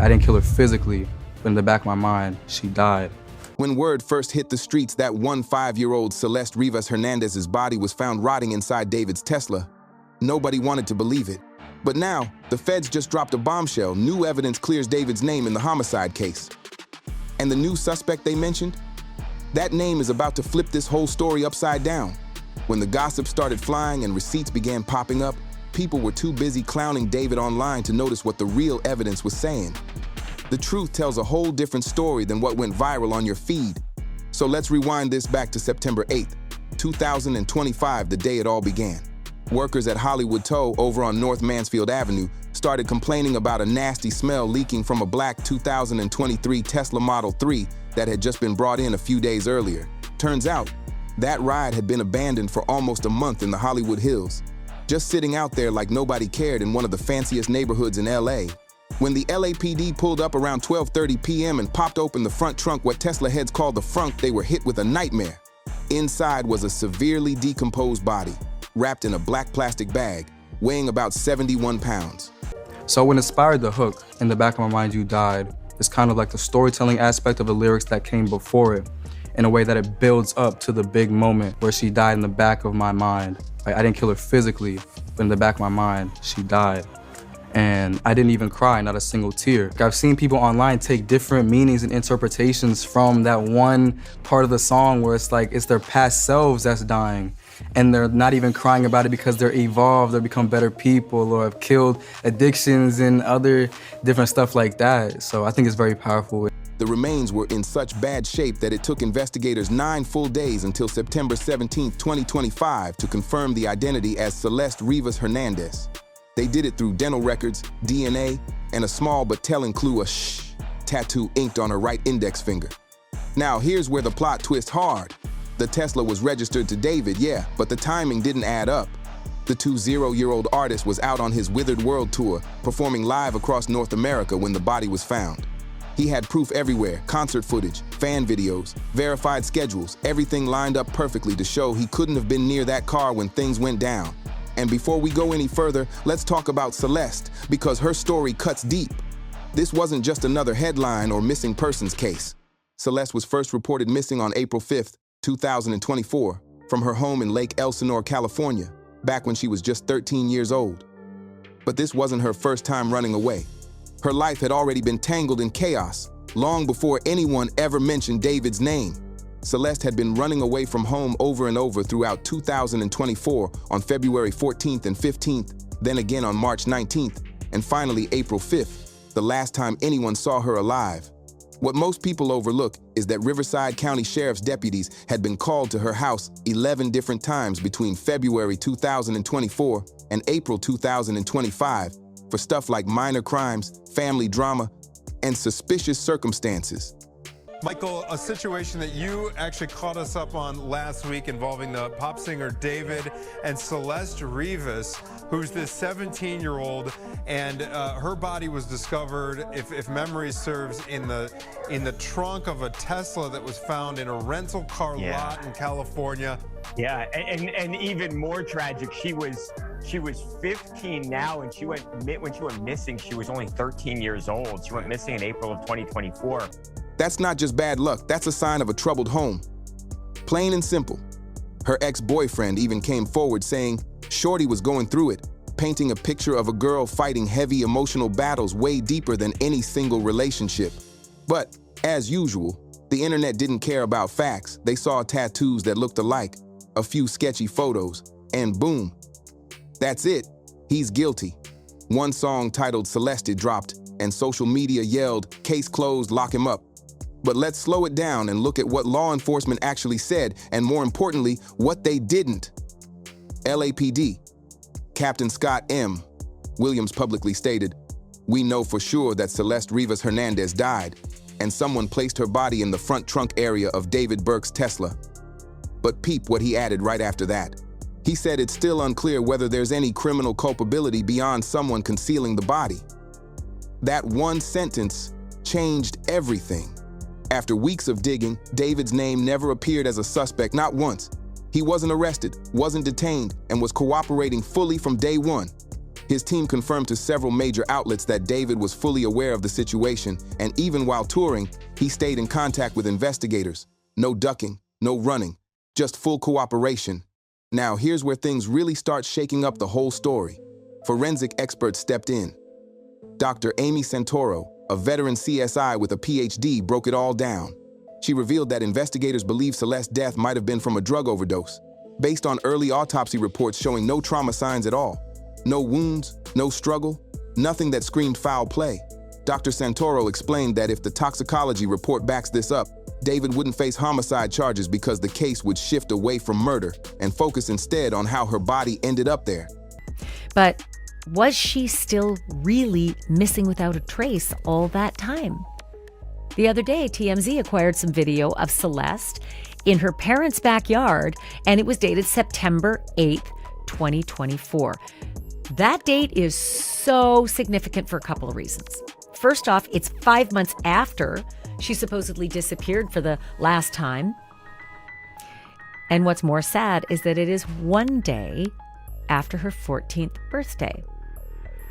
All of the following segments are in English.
I didn't kill her physically, but in the back of my mind, she died. When word first hit the streets that 5-year-old Celeste Rivas Hernandez's body was found rotting inside David's Tesla, nobody wanted to believe it. But now, the feds just dropped a bombshell. New evidence clears David's name in the homicide case. And the new suspect they mentioned? That name is about to flip this whole story upside down. When the gossip started flying and receipts began popping up, people were too busy clowning David online to notice what the real evidence was saying. The truth tells a whole different story than what went viral on your feed. So let's rewind this back to September 8th, 2025, the day it all began. Workers at Hollywood Tow over on North Mansfield Avenue started complaining about a nasty smell leaking from a black 2023 Tesla Model 3 that had just been brought in a few days earlier. Turns out, that ride had been abandoned for almost a month in the Hollywood Hills, just sitting out there like nobody cared in one of the fanciest neighborhoods in LA. When the LAPD pulled up around 12:30 p.m. and popped open the front trunk, what Tesla heads called the frunk, they were hit with a nightmare. Inside was a severely decomposed body, wrapped in a black plastic bag, weighing about 71 pounds. So what inspired the hook, "In the back of my mind you died," is kind of like the storytelling aspect of the lyrics that came before it, in a way that it builds up to the big moment where she died in the back of my mind. I didn't kill her physically, but in the back of my mind, she died. And I didn't even cry, not a single tear. I've seen people online take different meanings and interpretations from that one part of the song where it's like it's their past selves that's dying, and they're not even crying about it because they're evolved or become better people or have killed addictions and other different stuff like that. So I think it's very powerful. The remains were in such bad shape that it took investigators 9 full days until September 17, 2025 to confirm the identity as Celeste Rivas Hernandez. They did it through dental records, DNA, and a small but telling clue, a shh tattoo inked on her right index finger. Now here's where the plot twists hard. The Tesla was registered to David, yeah, but the timing didn't add up. The 20-year-old artist was out on his Withered World tour, performing live across North America when the body was found. He had proof everywhere, concert footage, fan videos, verified schedules, everything lined up perfectly to show he couldn't have been near that car when things went down. And before we go any further, let's talk about Celeste, because her story cuts deep. This wasn't just another headline or missing persons case. Celeste was first reported missing on April 5th, 2024, from her home in Lake Elsinore, California, back when she was just 13 years old. But this wasn't her first time running away. Her life had already been tangled in chaos, long before anyone ever mentioned David's name. Celeste had been running away from home over and over throughout 2024 on February 14th and 15th, then again on March 19th, and finally April 5th, the last time anyone saw her alive. What most people overlook is that Riverside County Sheriff's deputies had been called to her house 11 different times between February 2024 and April 2025 for stuff like minor crimes, family drama, and suspicious circumstances. Michael, a situation that you actually caught us up on last week involving the pop singer David and Celeste Rivas, who's this 17-year-old, and her body was discovered, if memory serves, in the trunk of a Tesla that was found in a rental car lot in California. Yeah, and even more tragic, she was 15 now, and when she went missing, she was only 13 years old. She went missing in April of 2024. That's not just bad luck, that's a sign of a troubled home. Plain and simple. Her ex-boyfriend even came forward saying Shorty was going through it, painting a picture of a girl fighting heavy emotional battles way deeper than any single relationship. But, as usual, the internet didn't care about facts. They saw tattoos that looked alike, a few sketchy photos, and boom. That's it. He's guilty. One song titled Celeste dropped, and social media yelled, "Case closed, lock him up." But let's slow it down and look at what law enforcement actually said, and more importantly, what they didn't. LAPD. Captain Scott M. Williams publicly stated, "We know for sure that Celeste Rivas Hernandez died, and someone placed her body in the front trunk area of David Burke's Tesla." But peep what he added right after that. He said it's still unclear whether there's any criminal culpability beyond someone concealing the body. That one sentence changed everything. After weeks of digging, David's name never appeared as a suspect, not once. He wasn't arrested, wasn't detained, and was cooperating fully from day one. His team confirmed to several major outlets that David was fully aware of the situation, and even while touring, he stayed in contact with investigators. No ducking, no running, just full cooperation. Now, here's where things really start shaking up the whole story. Forensic experts stepped in. Dr. Amy Santoro, a veteran CSI with a PhD, broke it all down. She revealed that investigators believe Celeste's death might have been from a drug overdose, based on early autopsy reports showing no trauma signs at all. No wounds, no struggle, nothing that screamed foul play. Dr. Santoro explained that if the toxicology report backs this up, David wouldn't face homicide charges because the case would shift away from murder and focus instead on how her body ended up there. But was she still really missing without a trace all that time? The other day, TMZ acquired some video of Celeste in her parents' backyard, and it was dated September 8th, 2024. That date is so significant for a couple of reasons. First off, it's 5 months after she supposedly disappeared for the last time. And what's more sad is that it is one day after her 14th birthday,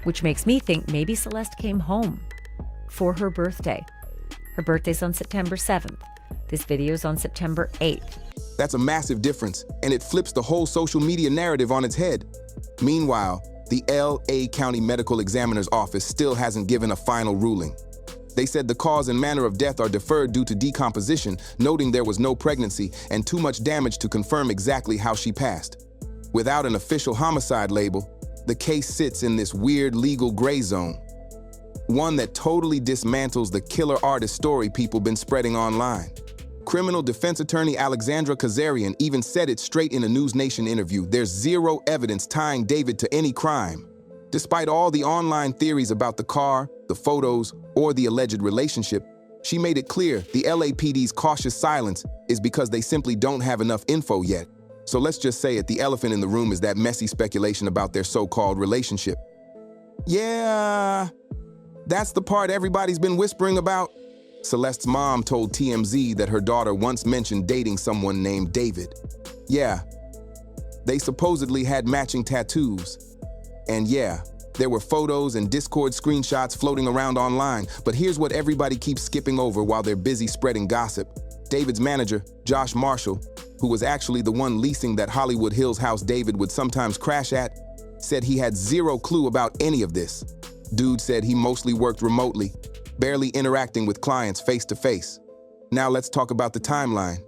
which makes me think maybe Celeste came home for her birthday. Her birthday's on September 7th. This video's on September 8th. That's a massive difference, and it flips the whole social media narrative on its head. Meanwhile, the LA County Medical Examiner's Office still hasn't given a final ruling. They said the cause and manner of death are deferred due to decomposition, noting there was no pregnancy and too much damage to confirm exactly how she passed. Without an official homicide label, the case sits in this weird legal gray zone, one that totally dismantles the killer artist story people been spreading online. Criminal defense attorney Alexandra Kazarian even said it straight in a News Nation interview. There's zero evidence tying David to any crime. Despite all the online theories about the car, the photos, or the alleged relationship, she made it clear the LAPD's cautious silence is because they simply don't have enough info yet. So let's just say it, the elephant in the room is that messy speculation about their so-called relationship. Yeah, that's the part everybody's been whispering about. Celeste's mom told TMZ that her daughter once mentioned dating someone named David. Yeah, they supposedly had matching tattoos. And yeah, there were photos and Discord screenshots floating around online, but here's what everybody keeps skipping over while they're busy spreading gossip. David's manager, Josh Marshall, who was actually the one leasing that Hollywood Hills house David would sometimes crash at, said he had zero clue about any of this. Dude said he mostly worked remotely, barely interacting with clients face-to-face. Now let's talk about the timeline.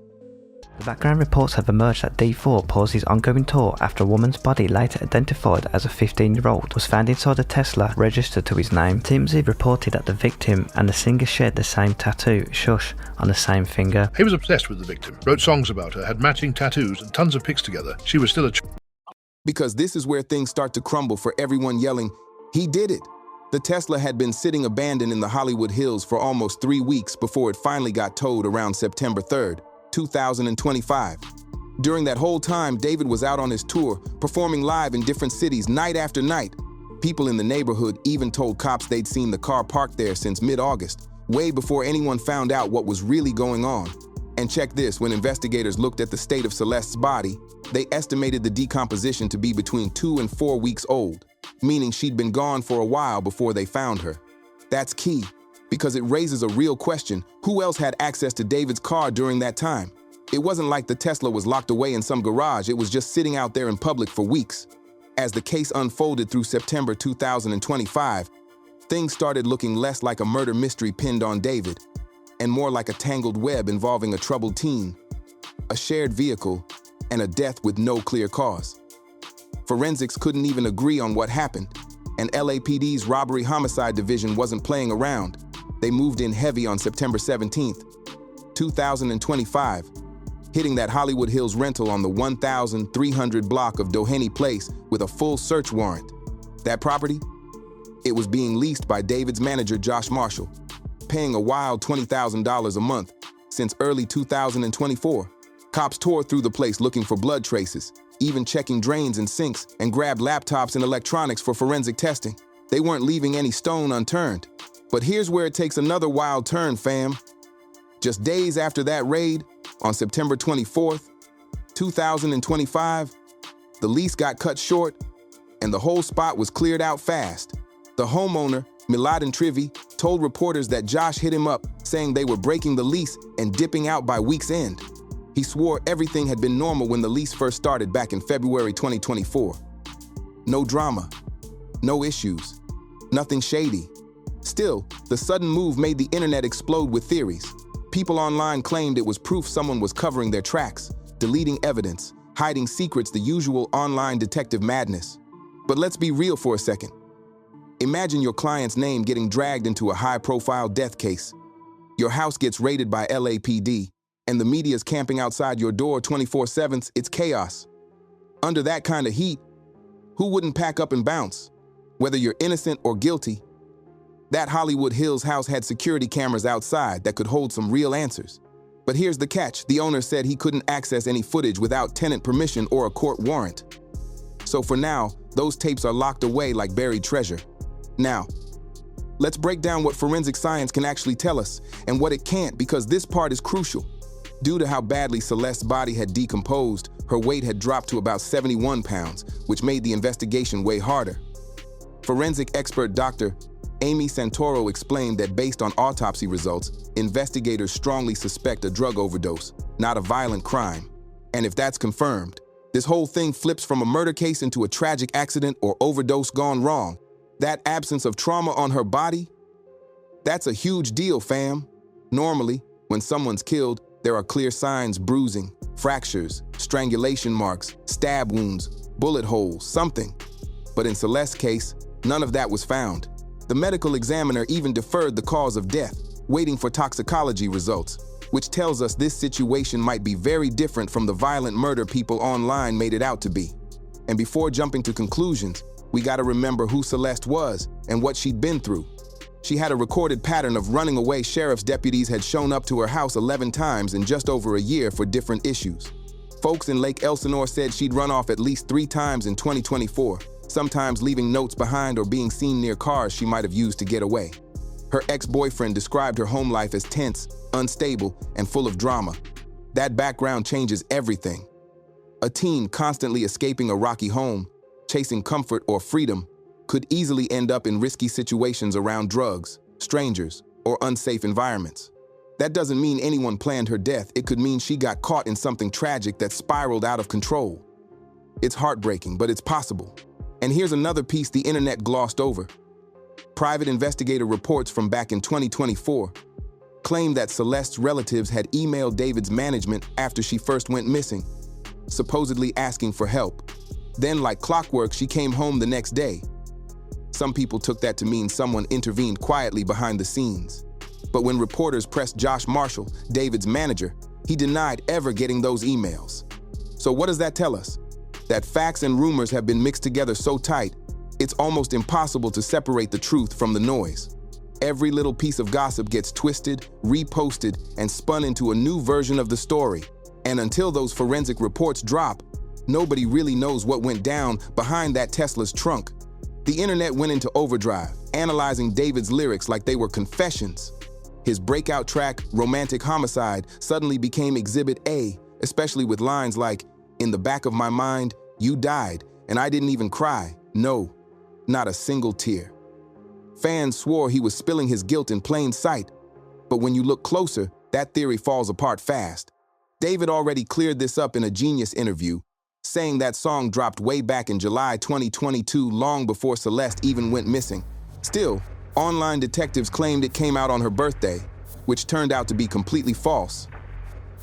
The background reports have emerged that D4 paused his ongoing tour after a woman's body, later identified as a 15-year-old, was found inside a Tesla registered to his name. TMZ reported that the victim and the singer shared the same tattoo, Shush, on the same finger. He was obsessed with the victim, wrote songs about her, had matching tattoos and tons of pics together. She was still a Because this is where things start to crumble for everyone yelling, "He did it!" The Tesla had been sitting abandoned in the Hollywood Hills for almost 3 weeks before it finally got towed around September 3rd, 2025. During that whole time, David was out on his tour, performing live in different cities night after night. People in the neighborhood even told cops they'd seen the car parked there since mid-August, way before anyone found out what was really going on. And check this, when investigators looked at the state of Celeste's body, they estimated the decomposition to be between 2 and 4 weeks old, meaning she'd been gone for a while before they found her. That's key, because it raises a real question: who else had access to David's car during that time? It wasn't like the Tesla was locked away in some garage, it was just sitting out there in public for weeks. As the case unfolded through September 2025, things started looking less like a murder mystery pinned on David, and more like a tangled web involving a troubled teen, a shared vehicle, and a death with no clear cause. Forensics couldn't even agree on what happened, and LAPD's Robbery Homicide Division wasn't playing around. They moved in heavy on September 17th, 2025, hitting that Hollywood Hills rental on the 1,300 block of Doheny Place with a full search warrant. That property? It was being leased by David's manager, Josh Marshall, paying a wild $20,000 a month since early 2024. Cops tore through the place looking for blood traces, even checking drains and sinks, and grabbed laptops and electronics for forensic testing. They weren't leaving any stone unturned. But here's where it takes another wild turn, fam. Just days after that raid, on September 24th, 2025, the lease got cut short, and the whole spot was cleared out fast. The homeowner, lled, told reporters that Josh hit him up, saying they were breaking the lease and dipping out by week's end. He swore everything had been normal when the lease first started back in February 2024. No drama, no issues, nothing shady. Still, the sudden move made the internet explode with theories. People online claimed it was proof someone was covering their tracks, deleting evidence, hiding secrets, the usual online detective madness. But let's be real for a second. Imagine your client's name getting dragged into a high-profile death case. Your house gets raided by LAPD, and the media's camping outside your door 24/7. It's chaos. Under that kind of heat, who wouldn't pack up and bounce? Whether you're innocent or guilty, that Hollywood Hills house had security cameras outside that could hold some real answers. But here's the catch. The owner said he couldn't access any footage without tenant permission or a court warrant. So for now, those tapes are locked away like buried treasure. Now, let's break down what forensic science can actually tell us and what it can't, because this part is crucial. Due to how badly Celeste's body had decomposed, her weight had dropped to about 71 pounds, which made the investigation way harder. Forensic expert Dr. Amy Santoro explained that based on autopsy results, investigators strongly suspect a drug overdose, not a violent crime. And if that's confirmed, this whole thing flips from a murder case into a tragic accident or overdose gone wrong. That absence of trauma on her body, that's a huge deal, fam. Normally, when someone's killed, there are clear signs: bruising, fractures, strangulation marks, stab wounds, bullet holes, something. But in Celeste's case, none of that was found. The medical examiner even deferred the cause of death, waiting for toxicology results, which tells us this situation might be very different from the violent murder people online made it out to be. And before jumping to conclusions, we gotta remember who Celeste was and what she'd been through. She had a recorded pattern of running away. Sheriff's deputies had shown up to her house 11 times in just over a year for different issues. Folks in Lake Elsinore said she'd run off at least 3 times in 2024, sometimes leaving notes behind or being seen near cars she might have used to get away. Her ex-boyfriend described her home life as tense, unstable, and full of drama. That background changes everything. A teen constantly escaping a rocky home, chasing comfort or freedom, could easily end up in risky situations around drugs, strangers, or unsafe environments. That doesn't mean anyone planned her death. It could mean she got caught in something tragic that spiraled out of control. It's heartbreaking, but it's possible. And here's another piece the internet glossed over. Private investigator reports from back in 2024 claimed that Celeste's relatives had emailed David's management after she first went missing, supposedly asking for help. Then, like clockwork, she came home the next day. Some people took that to mean someone intervened quietly behind the scenes. But when reporters pressed Josh Marshall, David's manager, he denied ever getting those emails. So what does that tell us? That facts and rumors have been mixed together so tight, it's almost impossible to separate the truth from the noise. Every little piece of gossip gets twisted, reposted, and spun into a new version of the story. And until those forensic reports drop, nobody really knows what went down behind that Tesla's trunk. The internet went into overdrive, analyzing David's lyrics like they were confessions. His breakout track, Romantic Homicide, suddenly became Exhibit A, especially with lines like, "In the back of my mind, you died, and I didn't even cry. No, not a single tear." Fans swore he was spilling his guilt in plain sight, but when you look closer, that theory falls apart fast. David already cleared this up in a Genius interview, saying that song dropped way back in July 2022, long before Celeste even went missing. Still, online detectives claimed it came out on her birthday, which turned out to be completely false.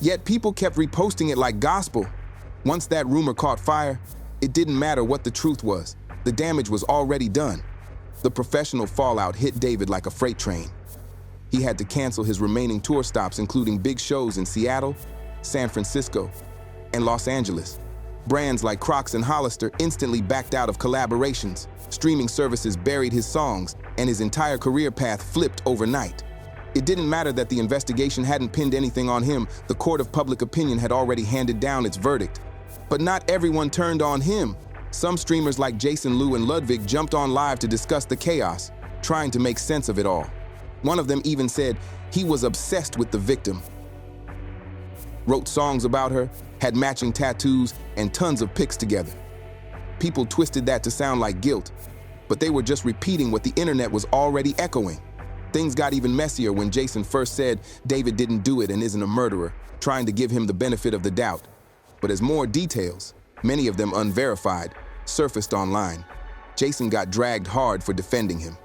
Yet people kept reposting it like gospel. Once that rumor caught fire, it didn't matter what the truth was. The damage was already done. The professional fallout hit David like a freight train. He had to cancel his remaining tour stops, including big shows in Seattle, San Francisco, and Los Angeles. Brands like Crocs and Hollister instantly backed out of collaborations. Streaming services buried his songs, and his entire career path flipped overnight. It didn't matter that the investigation hadn't pinned anything on him. The court of public opinion had already handed down its verdict. But not everyone turned on him. Some streamers like Jason Liu and Ludwig jumped on live to discuss the chaos, trying to make sense of it all. One of them even said he was obsessed with the victim. Wrote songs about her, had matching tattoos, and tons of pics together. People twisted that to sound like guilt, but they were just repeating what the internet was already echoing. Things got even messier when Jason first said David didn't do it and isn't a murderer, trying to give him the benefit of the doubt. But as more details, many of them unverified, surfaced online, Jason got dragged hard for defending him.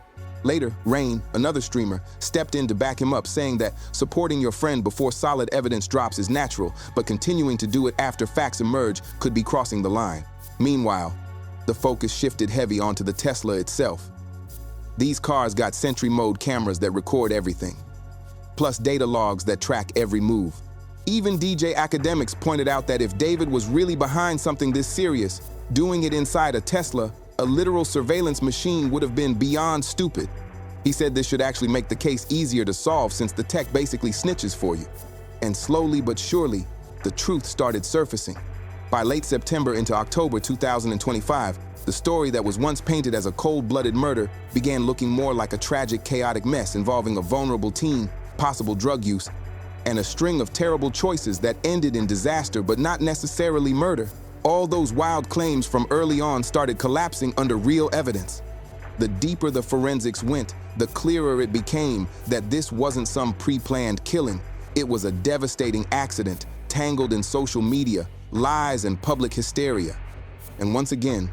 Later, Rain, another streamer, stepped in to back him up, saying that supporting your friend before solid evidence drops is natural, but continuing to do it after facts emerge could be crossing the line. Meanwhile, the focus shifted heavy onto the Tesla itself. These cars got Sentry mode cameras that record everything, plus data logs that track every move. Even DJ Academics pointed out that if David was really behind something this serious, doing it inside a Tesla, a literal surveillance machine, would have been beyond stupid. He said this should actually make the case easier to solve since the tech basically snitches for you. And slowly but surely, the truth started surfacing. By late September into October 2025, the story that was once painted as a cold-blooded murder began looking more like a tragic, chaotic mess involving a vulnerable teen, possible drug use, and a string of terrible choices that ended in disaster but not necessarily murder. All those wild claims from early on started collapsing under real evidence. The deeper the forensics went, the clearer it became that this wasn't some pre-planned killing. It was a devastating accident, tangled in social media, lies, and public hysteria. And once again,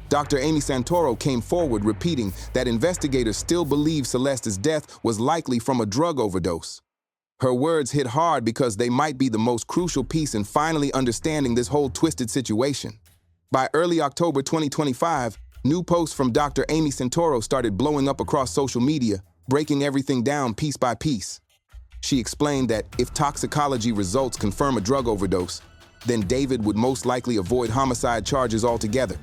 Dr. Amy Santoro came forward repeating that investigators still believe Celeste's death was likely from a drug overdose. Her words hit hard because they might be the most crucial piece in finally understanding this whole twisted situation. By early October 2025, new posts from Dr. Amy Santoro started blowing up across social media, breaking everything down piece by piece. She explained that if toxicology results confirm a drug overdose, then David would most likely avoid homicide charges altogether.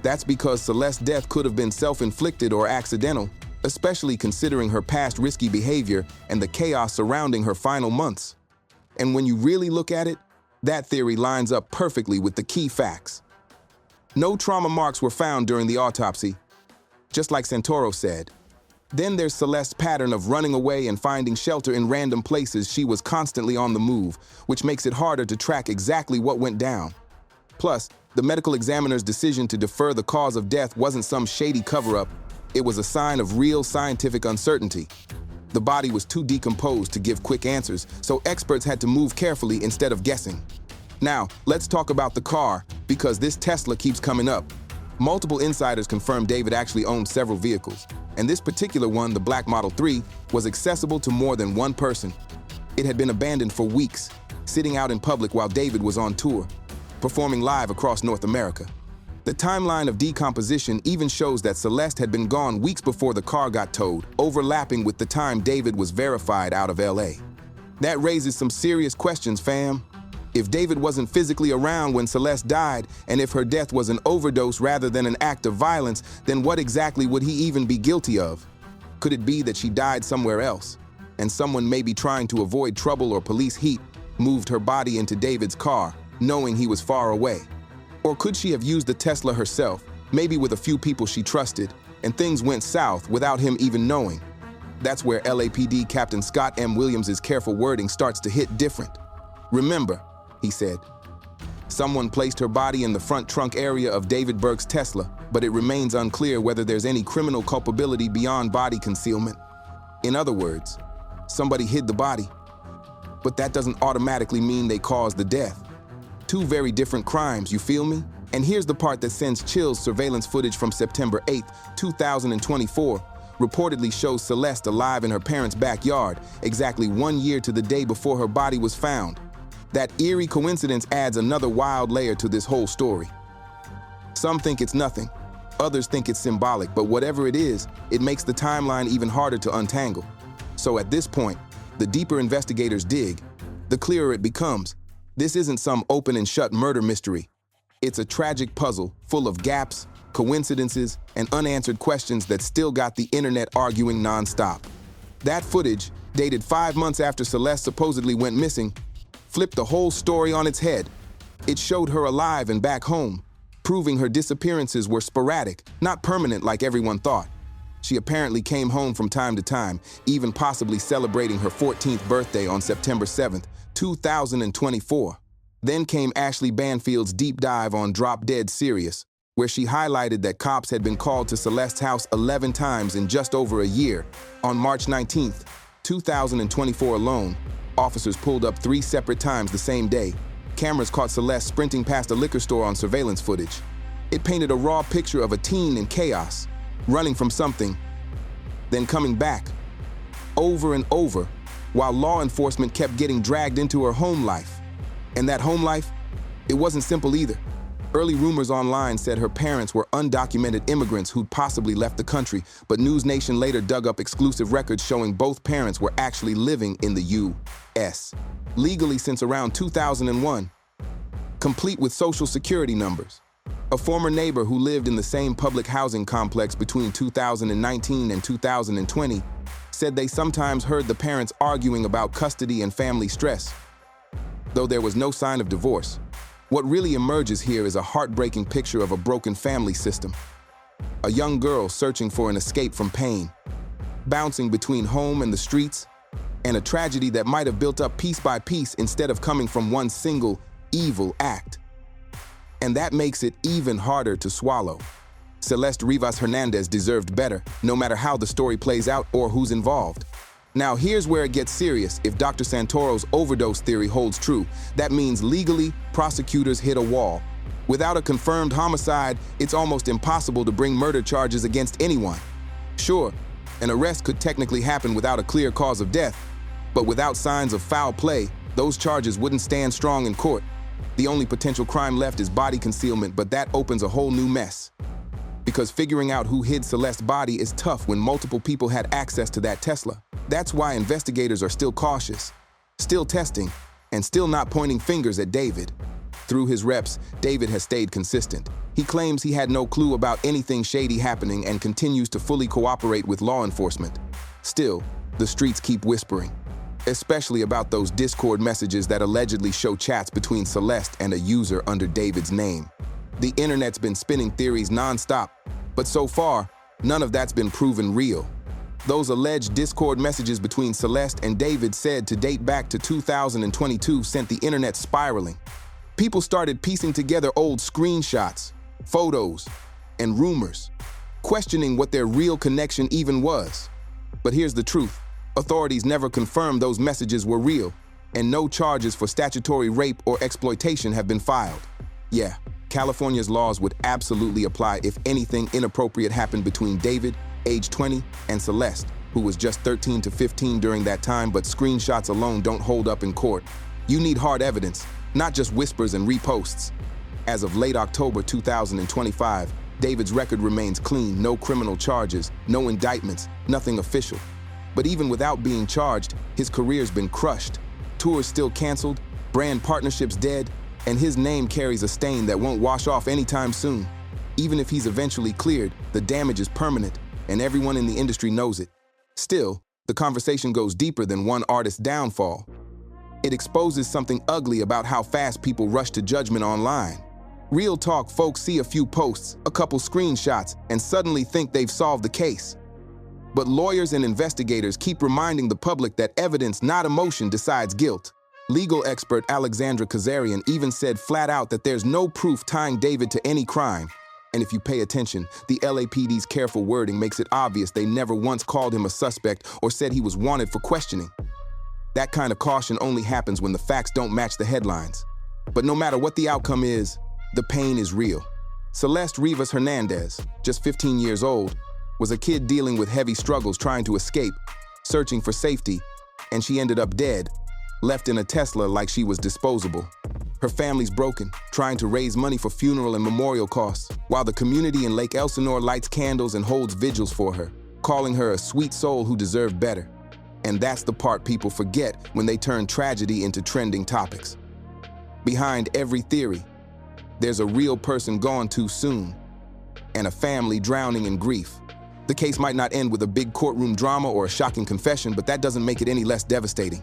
That's because Celeste's death could have been self-inflicted or accidental, especially considering her past risky behavior and the chaos surrounding her final months. And when you really look at it, that theory lines up perfectly with the key facts. No trauma marks were found during the autopsy, just like Santoro said. Then there's Celeste's pattern of running away and finding shelter in random places. She was constantly on the move, which makes it harder to track exactly what went down. Plus, the medical examiner's decision to defer the cause of death wasn't some shady cover-up. It was a sign of real scientific uncertainty. The body was too decomposed to give quick answers, so experts had to move carefully instead of guessing. Now, let's talk about the car, because this Tesla keeps coming up. Multiple insiders confirmed David actually owned several vehicles, and this particular one, the Black Model 3, was accessible to more than one person. It had been abandoned for weeks, sitting out in public while David was on tour, performing live across North America. The timeline of decomposition even shows that Celeste had been gone weeks before the car got towed, overlapping with the time David was verified out of LA. That raises some serious questions, fam. If David wasn't physically around when Celeste died, and if her death was an overdose rather than an act of violence, then what exactly would he even be guilty of? Could it be that she died somewhere else, and someone maybe trying to avoid trouble or police heat moved her body into David's car, knowing he was far away? Or could she have used the Tesla herself, maybe with a few people she trusted, and things went south without him even knowing? That's where LAPD Captain Scott M. Williams' careful wording starts to hit different. Remember, he said, someone placed her body in the front trunk area of David Burke's Tesla, but it remains unclear whether there's any criminal culpability beyond body concealment. In other words, somebody hid the body, but that doesn't automatically mean they caused the death. Two very different crimes, you feel me? And here's the part that sends chills. Surveillance footage from September 8, 2024, reportedly shows Celeste alive in her parents' backyard, exactly 1 year to the day before her body was found. That eerie coincidence adds another wild layer to this whole story. Some think it's nothing, others think it's symbolic, but whatever it is, it makes the timeline even harder to untangle. So at this point, the deeper investigators dig, the clearer it becomes. This isn't some open and shut murder mystery. It's a tragic puzzle full of gaps, coincidences, and unanswered questions that still got the internet arguing nonstop. That footage, dated 5 months after Celeste supposedly went missing, flipped the whole story on its head. It showed her alive and back home, proving her disappearances were sporadic, not permanent like everyone thought. She apparently came home from time to time, even possibly celebrating her 14th birthday on September 7th, 2024. Then came Ashley Banfield's deep dive on Drop Dead Serious, where she highlighted that cops had been called to Celeste's house 11 times in just over a year. On March 19th, 2024 alone, officers pulled up 3 separate times the same day. Cameras caught Celeste sprinting past a liquor store on surveillance footage. It painted a raw picture of a teen in chaos, running from something, then coming back, over and over, while law enforcement kept getting dragged into her home life. And that home life, it wasn't simple either. Early rumors online said her parents were undocumented immigrants who'd possibly left the country, but News Nation later dug up exclusive records showing both parents were actually living in the U.S. legally since around 2001, complete with social security numbers. A former neighbor who lived in the same public housing complex between 2019 and 2020 said they sometimes heard the parents arguing about custody and family stress. Though there was no sign of divorce, what really emerges here is a heartbreaking picture of a broken family system. A young girl searching for an escape from pain, bouncing between home and the streets, and a tragedy that might have built up piece by piece instead of coming from one single evil act. And that makes it even harder to swallow. Celeste Rivas Hernandez deserved better, no matter how the story plays out or who's involved. Now here's where it gets serious. If Dr. Santoro's overdose theory holds true, that means legally, prosecutors hit a wall. Without a confirmed homicide, it's almost impossible to bring murder charges against anyone. Sure, an arrest could technically happen without a clear cause of death, but without signs of foul play, those charges wouldn't stand strong in court. The only potential crime left is body concealment, but that opens a whole new mess. Because figuring out who hid Celeste's body is tough when multiple people had access to that Tesla. That's why investigators are still cautious, still testing, and still not pointing fingers at David. Through his reps, David has stayed consistent. He claims he had no clue about anything shady happening and continues to fully cooperate with law enforcement. Still, the streets keep whispering, especially about those Discord messages that allegedly show chats between Celeste and a user under David's name. The internet's been spinning theories nonstop, but so far, none of that's been proven real. Those alleged Discord messages between Celeste and David said to date back to 2022 sent the internet spiraling. People started piecing together old screenshots, photos, and rumors, questioning what their real connection even was. But here's the truth. Authorities never confirmed those messages were real, and no charges for statutory rape or exploitation have been filed. Yeah, California's laws would absolutely apply if anything inappropriate happened between David, age 20, and Celeste, who was just 13 to 15 during that time, but screenshots alone don't hold up in court. You need hard evidence, not just whispers and reposts. As of late October 2025, David's record remains clean, no criminal charges, no indictments, nothing official. But even without being charged, his career's been crushed. Tours still canceled, brand partnerships dead, and his name carries a stain that won't wash off anytime soon. Even if he's eventually cleared, the damage is permanent, and everyone in the industry knows it. Still, the conversation goes deeper than one artist's downfall. It exposes something ugly about how fast people rush to judgment online. Real talk, folks see a few posts, a couple screenshots, and suddenly think they've solved the case. But lawyers and investigators keep reminding the public that evidence, not emotion, decides guilt. Legal expert Alexandra Kazarian even said flat out that there's no proof tying David to any crime. And if you pay attention, the LAPD's careful wording makes it obvious they never once called him a suspect or said he was wanted for questioning. That kind of caution only happens when the facts don't match the headlines. But no matter what the outcome is, the pain is real. Celeste Rivas Hernandez, just 15 years old, was a kid dealing with heavy struggles trying to escape, searching for safety, and she ended up dead, left in a Tesla like she was disposable. Her family's broken, trying to raise money for funeral and memorial costs, while the community in Lake Elsinore lights candles and holds vigils for her, calling her a sweet soul who deserved better. And that's the part people forget when they turn tragedy into trending topics. Behind every theory, there's a real person gone too soon, and a family drowning in grief. The case might not end with a big courtroom drama or a shocking confession, but that doesn't make it any less devastating.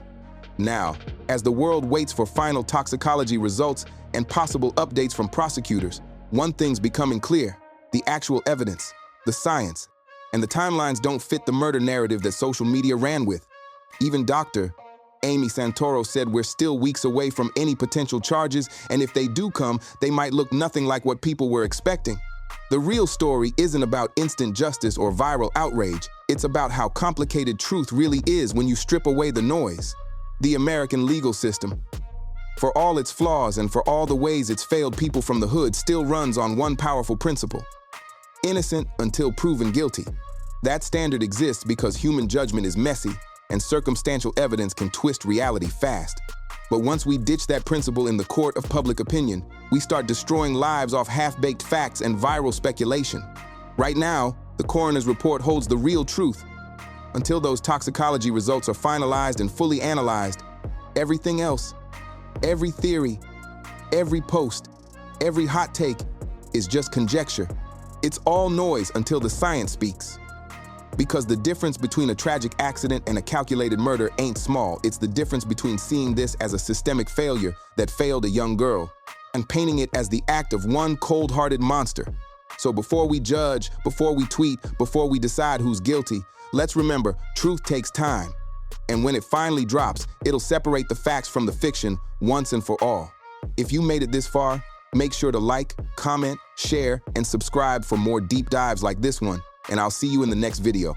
Now, as the world waits for final toxicology results and possible updates from prosecutors, one thing's becoming clear: the actual evidence, the science, and the timelines don't fit the murder narrative that social media ran with. Even Dr. Amy Santoro said we're still weeks away from any potential charges, and if they do come, they might look nothing like what people were expecting. The real story isn't about instant justice or viral outrage. It's about how complicated truth really is when you strip away the noise. The American legal system, for all its flaws and for all the ways it's failed people from the hood, still runs on one powerful principle: innocent until proven guilty. That standard exists because human judgment is messy and circumstantial evidence can twist reality fast. But once we ditch that principle in the court of public opinion, we start destroying lives off half-baked facts and viral speculation. Right now, the coroner's report holds the real truth. Until those toxicology results are finalized and fully analyzed, everything else, every theory, every post, every hot take is just conjecture. It's all noise until the science speaks. Because the difference between a tragic accident and a calculated murder ain't small. It's the difference between seeing this as a systemic failure that failed a young girl and painting it as the act of one cold-hearted monster. So before we judge, before we tweet, before we decide who's guilty, let's remember, truth takes time. And when it finally drops, it'll separate the facts from the fiction once and for all. If you made it this far, make sure to like, comment, share, and subscribe for more deep dives like this one. And I'll see you in the next video.